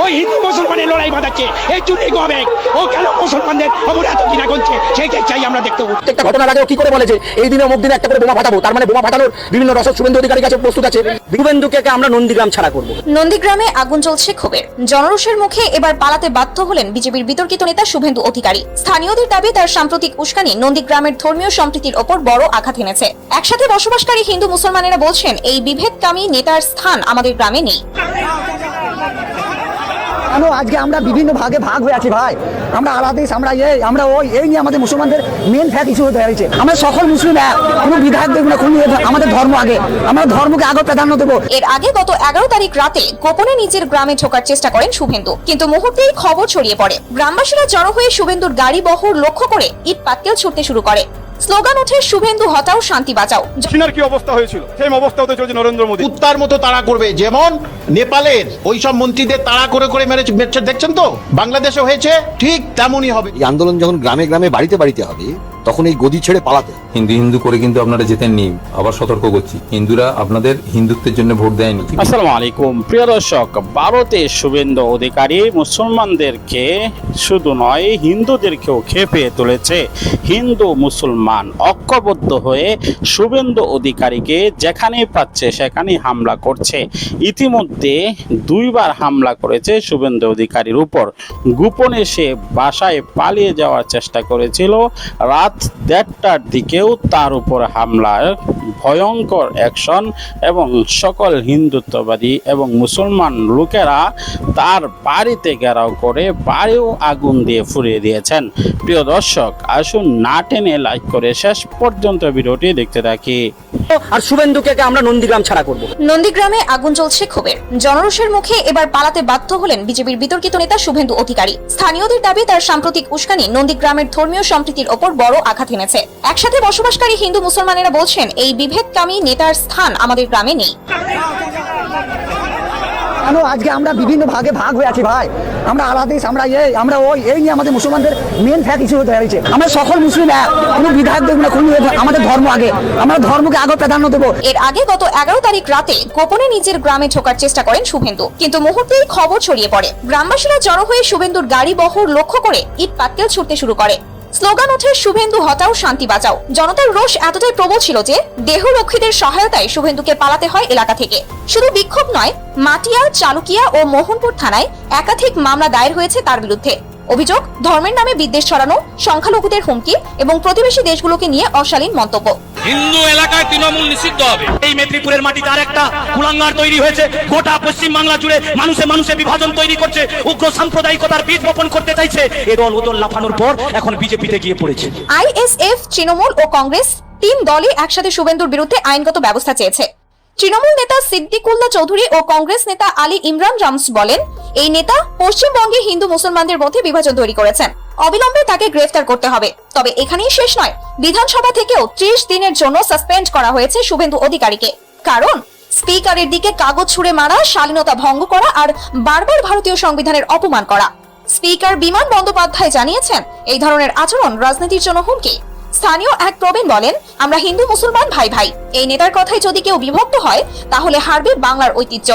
ওই হিন্দু মুসলমানের লড়াই বাঁধাচ্ছে, এই চুরি গবে ও কেন মুসলমানদের অপরাধ কিনা করছে, সেইটাই চাই আমরা দেখতে। প্রত্যেকটা ঘটনার আগে কি করে বলেছে এই দিনে অমুক দিনে একটা করে বোমা ফাটাবো, তার মানে বোমা ফাটানোর বিভিন্ন রসদ শুভেন্দু অধিকারীর কাছে প্রস্তুত আছে। শুভেন্দুকে আমরা নন্দীগ্রাম ছাড়া করব। নন্দীগ্রামে আগুন জ্বলছে ক্ষোভের। জনরোষের মুখে এবার পালাতে বাধ্য হলেন বিজেপির বিতর্কিত নেতা শুভেন্দু অধিকারী। স্থানীয়দের দাবি তার সাম্প্রতিক উস্কানি নন্দীগ্রামের ধর্মীয় সম্প্রীতির ওপর বড় আঘাত এনেছে। একসাথে বসবাসকারী হিন্দু মুসলমানেরা বলছেন এই বিভেদকামী নেতার স্থান আমাদের গ্রামে নেই। আজকে আমরা বিভিন্ন ভাগে ভাগ হয়ে আছি ভাই, আমরা আলাদেশ, আমরা ওই এই নিয়ে আমাদের মুসলমানদের মেন ফ্যাক্ট ইস্যু হতে হয়েছে। আমরা সকল মুসলিম এক, কোনো বিধায়ক দেখব না, কোনো আমাদের ধর্ম আগে, আমরা ধর্মকে আগে প্রাধান্য দেবো। এর আগে গত 11 তারিখ রাতে গোপনে নিজের গ্রামে ঢোকার চেষ্টা করেন শুভেন্দু, কিন্তু মুহূর্তেই খবর ছড়িয়ে পড়ে। গ্রামবাসীরা জড়ো হয়ে শুভেন্দুর গাড়ি বহর লক্ষ্য করে ইট পাটকেল ছুটতে শুরু করে। স্লোগান ওঠে শুভেন্দু হটাও শান্তি বাঁচাও। চীনের কি অবস্থা হয়েছিল সেই অবস্থা হতে চলেছে নরেন্দ্র মোদী। কুত্তার মতো তাড়া করবে, যেমন নেপালের ওই সব মন্ত্রীদের তাড়া করে করে মেরেছে, দেখছেন তো বাংলাদেশে হয়েছে, ঠিক তেমনই হবে। এই আন্দোলন যখন গ্রামে গ্রামে বাড়িতে বাড়িতে হবে তখন এই গদি ছেড়ে পালাতে। হিন্দু করে কিন্তু আপনারা যেতেননি, আবার সতর্ক করছি, হিন্দুরা আপনাদের হিন্দুত্বের জন্য ভোট দেয়নি। আসসালামু আলাইকুম প্রিয় দর্শক, ভারতে শুভেন্দু অধিকারী মুসলমানদেরকে শুধু নয় হিন্দুদেরকেও খেপে তুলেছে। হিন্দু মুসলমান ঐক্যবদ্ধ হয়ে শুভেন্দু অধিকারীকে যেখানে পাচ্ছে সেখানে হামলা করছে। ইতিমধ্যে 2 বার হামলা করেছে শুভেন্দু অধিকারীর উপর। গোপনে সে বাসায় পালিয়ে যাওয়ার চেষ্টা করেছিল। রাত 1:30টার দিকেও তার উপর হামলার ভয়ঙ্কর অ্যাকশন এবং সকল হিন্দুত্ববাদী এবং মুসলমান লোকেরা তার বাড়িতে ঘেরাও করে বাড়িও আগুন দিয়ে ফুরিয়ে দিয়েছেন। প্রিয় দর্শক, আসুন না টেনে লাইক করে শেষ পর্যন্ত ভিডিওটি দেখতে থাকি। আর শুভেন্দুকে আমরা নন্দীগ্রাম ছাড়া করব। নন্দীগ্রামে আগুন জ্বলছে ক্ষোভের। জনরোষের মুখে এবার পালাতে বাধ্য হলেন বিজেপির বিতর্কিত নেতা শুভেন্দু অধিকারী। স্থানীয়দের দাবি তার সাম্প্রতিক উস্কানি নন্দীগ্রামের ধর্মীয় সম্প্রীতির ওপর বড় আঘাত এনেছে। একসাথে বসবাসকারী হিন্দু মুসলমানেরা বলছেন এই বিভেদকামী নেতার স্থান আমাদের গ্রামে নেই। আজকে আমরা বিভিন্ন ভাগে ভাগ হয়ে আছি ভাই, আমরা আলাদেশ, আমরা ওই এই নিয়ে আমাদের মুসলমানদের মেন ফ্যাক্ট ইস্যু হতে হয়েছে। আমরা সকল মুসলিম এক, কোনো বিধায়ক দেখব না, কোনো আমাদের ধর্ম আগে, আমরা ধর্মকে আগে প্রাধান্য দেবো। এর আগে গত 11 তারিখ রাতে গোপনে নিজের গ্রামে ঢোকার চেষ্টা করেন শুভেন্দু, কিন্তু মুহূর্তেই খবর ছড়িয়ে পড়ে। গ্রামবাসীরা জড়ো হয়ে শুভেন্দুর গাড়ি বহর লক্ষ্য করে ইট পাটকেল ছুটতে শুরু করে। স্লোগান ওঠে শুভেন্দু হটাও শান্তি বাঁচাও। জনতার রোষ এতটাই প্রবল ছিল যে দেহরক্ষীদের সহায়তায় শুভেন্দুকে পালাতে হয় এলাকা থেকে। শুধু বিক্ষোভ নয়, মাটিয়া, চালুকিয়া ও মোহনপুর থানায় একাধিক মামলা দায়ের হয়েছে তার বিরুদ্ধে। অভিযোগ, ধর্মের নামে বিদ্বেষ ছড়ানো, সংখ্যালঘুদের হুমকি এবং প্রতিবেশী দেশগুলোকে নিয়ে অশালীন মন্তব্য। হিন্দু এলাকায় তৃণমূল নিষিদ্ধ হবে। এই মেদিনীপুরের মাটিতে আর একটা কুলাঙ্গার তৈরি হয়েছে, গোটা পশ্চিম বাংলা জুড়ে মানুষে মানুষে বিভাজন তৈরি করছে, উগ্র সাম্প্রদায়িকতার বীজ বপন করতে চাইছে। এ দল ওদল লাফানোর পর এখন বিজেপিতে গিয়ে পড়েছে। আইএসএফ, তৃণমূল ও কংগ্রেস 3 দলই একসাথে শুভেন্দুর বিরুদ্ধে আইনগত ব্যবস্থা চেয়েছে। তৃণমূল নেতা সিদ্দিকুল্লাহ চৌধুরী ও কংগ্রেস নেতা আলী ইমরান রামস বলেন এই নেতা পশ্চিমবঙ্গে হিন্দু মুসলমানদের মধ্যে বিভাজন তৈরি করেছেন, অবিলম্বে তাকে গ্রেফতার করতে হবে। তবে এখানেই শেষ নয়, বিধানসভা থেকেও 30 দিনের জন্য সাসপেন্ড করা হয়েছে শুভেন্দু অধিকারীকে। কারণ স্পিকারের দিকে কাগজ ছুঁড়ে মারা, শালীনতা ভঙ্গ করা আর বারবার ভারতীয় সংবিধানের অপমান করা। স্পিকার বিমান বন্দ্যোপাধ্যায় জানিয়েছেন এই ধরনের আচরণ রাজনীতির জন্য হুমকি। স্থানীয় এক প্রবীণ বলেন আমরা হিন্দু মুসলমান ভাই ভাই, এই নেতার কথায় যদি কেউ বিভক্ত হয় তাহলে হারবে বাংলার ঐতিহ্য।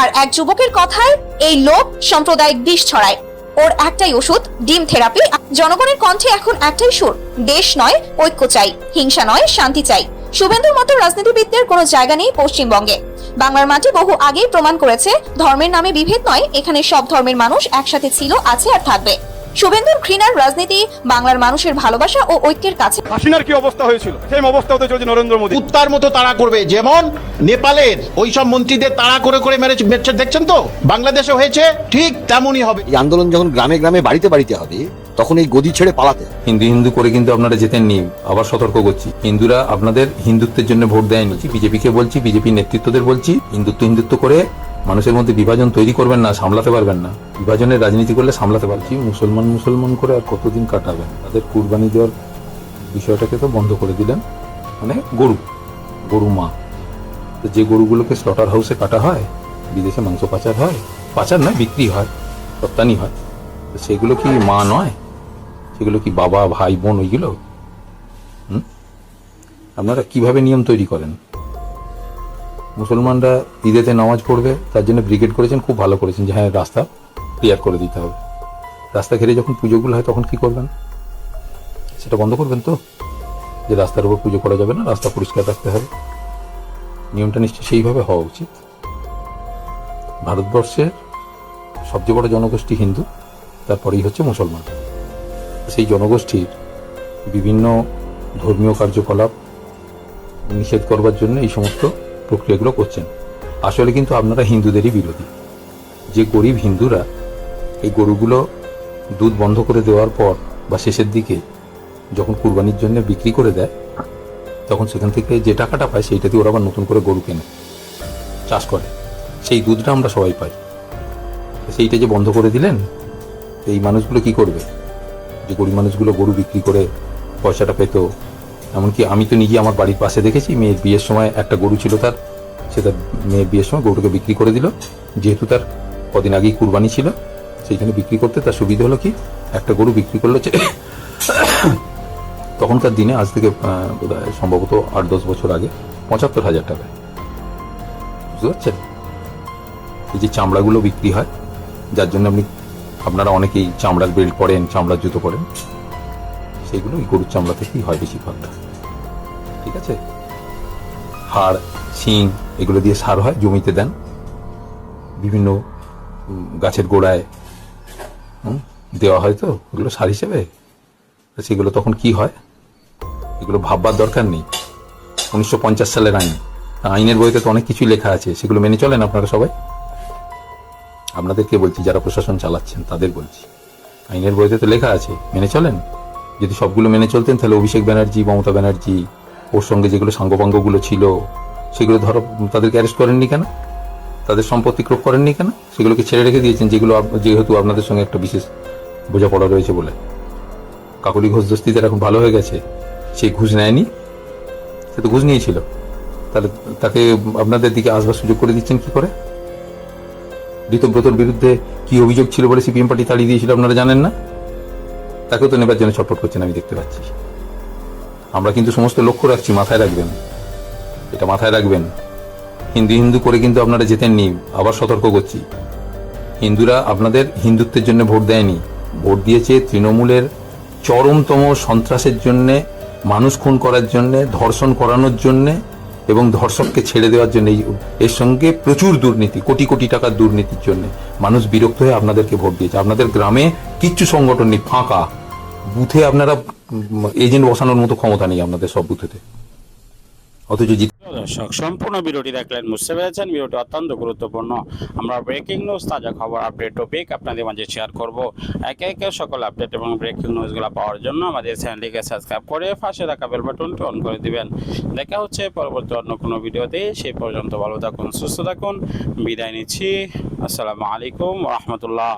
আর এক যুবকের কথায় এই লোক সাম্প্রদায়িক বিষ ছড়ায়, ওর একটাই ওষুধ ডিম থেরাপি। জনগণের কণ্ঠে এখন একটাই সুর, দেশ নয় ঐক্য চাই, হিংসা নয় শান্তি চাই। শুভেন্দুর মতো রাজনীতিবিদদের কোনো জায়গা নেই পশ্চিমবঙ্গে। বাংলার মাটি বহু আগেই প্রমাণ করেছে ধর্মের নামে বিভেদ নয়, এখানে সব ধর্মের মানুষ একসাথে ছিল, আছে আর থাকবে। শুভেন্দুর ঘৃণার রাজনীতি বাংলার মানুষের ভালোবাসা ও ঐক্যের কাছে। চীনের কি অবস্থা হয়েছিল সেই অবস্থা হতে চলেছে নরেন্দ্র মোদী। কুত্তার মতো তাড়া করবে, যেমন নেপালের ওই সব মন্ত্রীদের তাড়া করে করে মেরেছে, দেখছেন তো বাংলাদেশে হয়েছে, ঠিক তেমনই হবে। এই আন্দোলন যখন গ্রামে গ্রামে বাড়িতে বাড়িতে হবে তখন এই গদি ছেড়ে পালাতে। হিন্দু করে কিন্তু আপনারা যেতেননি, আবার সতর্ক করছি, হিন্দুরা আপনাদের হিন্দুত্বের জন্য ভোট দেয়নি। বিজেপিকে বলছি, বিজেপি নেতৃত্বদের বলছি, হিন্দুত্ব করে মানুষের মধ্যে বিভাজন তৈরি করবেন না, সামলাতে পারবেন না। বিভাজনের রাজনীতি করলে সামলাতে পারছি। মুসলমান করে আর কতদিন কাটাবেন? তাদের কুরবানি দেওয়ার বিষয়টাকে তো বন্ধ করে দিলেন। মানে গরু মা, তো যে গরুগুলোকে স্লটার হাউসে কাটা হয়, বিদেশে মাংস পাচার হয়, পাচার নয় বিক্রি হয়, রপ্তানি হয়, তো সেগুলো কি মা নয়? সেগুলো কি বাবা ভাই বোন ওইগুলো? আপনারা কিভাবে নিয়ম তৈরি করেন? মুসলমানরা ঈদেতে নামাজ পড়বে, তার জন্য ব্রিগেড করেছেন, খুব ভালো করেছেন যে হ্যাঁ রাস্তা ক্লিয়ার করে দিতে হবে। রাস্তা ঘিরে যখন পুজোগুলো হয় তখন কি করবেন? সেটা বন্ধ করবেন তো, যে রাস্তার উপর পুজো করা যাবে না, রাস্তা পরিষ্কার রাখতে হবে। নিয়মটা নিশ্চয়ই সেইভাবে হওয়া উচিত। ভারতবর্ষের সবচেয়ে বড় জনগোষ্ঠী হিন্দু, তারপরেই হচ্ছে মুসলমান। সেই জনগোষ্ঠীর বিভিন্ন ধর্মীয় কার্যকলাপ নিষেধ করবার জন্য এই সমস্ত প্রক্রিয়াগুলো করছেন। আসলে কিন্তু আপনারা হিন্দুদেরই বিরোধী। যে গরিব হিন্দুরা এই গরুগুলো দুধ বন্ধ করে দেওয়ার পর বা শেষের দিকে যখন কুরবানির জন্য বিক্রি করে দেয়, তখন সেখান থেকে যে টাকাটা পায় সেইটা দিয়ে ওরা আবার নতুন করে গরু কেনে, চাষ করে, সেই দুধটা আমরা সবাই পাই। সেইটা যে বন্ধ করে দিলেন, এই মানুষগুলো কি করবে? যে গরিব মানুষগুলো গরু বিক্রি করে পয়সাটা পেত। এমনকি আমি তো নিজে আমার বাড়ির পাশে দেখেছি, মেয়ের বিয়ের সময় একটা গরু ছিল তার, সে তার মেয়ের বিয়ের সময় গরুটাকে বিক্রি করে দিল। যেহেতু তার কদিন আগেই কুরবানি ছিল, সেইখানে বিক্রি করতে তার সুবিধা হলো কি, একটা গরু বিক্রি করলো তখনকার দিনে, আজ থেকে বোধহয় সম্ভবত 8-10 বছর আগে, 75,000 টাকায়। বুঝতে পারছেন? এই যে চামড়াগুলো বিক্রি হয়, যার জন্য আপনারা অনেকেই চামড়ার বেল্ট পরেন, চামড়ার জুতো পরেন, সেইগুলো এই গরুর চামড়া থেকেই হয় বেশিরভাগটা। ঠিক আছে? হাড়, শিং এগুলো দিয়ে সার হয়, জমিতে দেন, বিভিন্ন গাছের গোড়ায় দেওয়া হয়, তো এগুলো সার হিসেবে। সেগুলো তখন কি হয়, এগুলো ভাববার দরকার নেই। 1950 সালের আইন, আইনের বইতে তো অনেক কিছুই লেখা আছে, সেগুলো মেনে চলেন আপনারা সবাই? আপনাদেরকে বলছি, যারা প্রশাসন চালাচ্ছেন তাদের বলছি, আইনের বইতে তো লেখা আছে, মেনে চলেন। যদি সবগুলো মেনে চলতেন, তাহলে অভিষেক ব্যানার্জি, মমতা ব্যানার্জি, ওর সঙ্গে যেগুলো সাঙ্গপাঙ্গগুলো ছিল, সেগুলো ধরো তাদেরকে অ্যারেস্ট করেননি কেন? তাদের সম্পত্তি ক্রোপ করেননি কেন? সেগুলোকে ছেড়ে রেখে দিয়েছেন, যেগুলো যেহেতু আপনাদের সঙ্গে একটা বিশেষ বোঝাপড়া রয়েছে বলে। কাকলি ঘোষ দস্তিদার এখন ভালো হয়ে গেছে, সে ঘুষ নেয়নি, সে তো ঘুষ নিয়েছিল, তাহলে তাকে আপনাদের দিকে আসবার সুযোগ করে দিচ্ছেন কি করে? ঋতব্রতর বিরুদ্ধে কি অভিযোগ ছিল বলে সিপিএম পার্টি তাড়িয়ে দিয়েছিল, আপনারা জানেন না? তাকেও তো নেবার জন্য ছটফট করছেন, আমি দেখতে পাচ্ছি। আমরা কিন্তু সমস্ত লক্ষ্য রাখছি, মাথায় রাখবেন, এটা মাথায় রাখবেন। হিন্দু হিন্দু করে কিন্তু আপনারা জেতেননি, আবার সতর্ক করছি। হিন্দুরা আপনাদের হিন্দুত্বের জন্য ভোট দেয়নি, ভোট দিয়েছে তৃণমূলের চরমতম সন্ত্রাসের জন্যে, মানুষ খুন করার জন্যে, ধর্ষণ করানোর জন্যে এবং ধর্ষককে ছেড়ে দেওয়ার জন্য। এর সঙ্গে প্রচুর দুর্নীতি, কোটি কোটি টাকার দুর্নীতির জন্য মানুষ বিরক্ত হয়ে আপনাদেরকে ভোট দিয়েছে। আপনাদের গ্রামে কিচ্ছু সংগঠন নেই, ফাঁকা বুথে আপনারা এজেন্ট বসানোর মতো ক্ষমতা নেই আপনাদের সব বুথেতে, অথচ দর্শক, সম্পূর্ণ ভিডিওটি দেখলেন, বুঝতে পেরেছেন ভিডিওটি অত্যন্ত গুরুত্বপূর্ণ। আমরা ব্রেকিং নিউজ, তাজা খবর, আপডেট টপিক আপনাদের মাঝে শেয়ার করব। একে একে সকল আপডেট এবং ব্রেকিং নিউজগুলো পাওয়ার জন্য আমাদের চ্যানেলটিকে সাবস্ক্রাইব করে পাশে রাখা বেল বাটনটি অন করে দিবেন। দেখা হচ্ছে পরবর্তী অন্য কোনো ভিডিওতে। সেই পর্যন্ত ভালো থাকুন, সুস্থ থাকুন, বিদায় নিচ্ছি। আসসালামু আলাইকুম ওয়া রাহমাতুল্লাহ।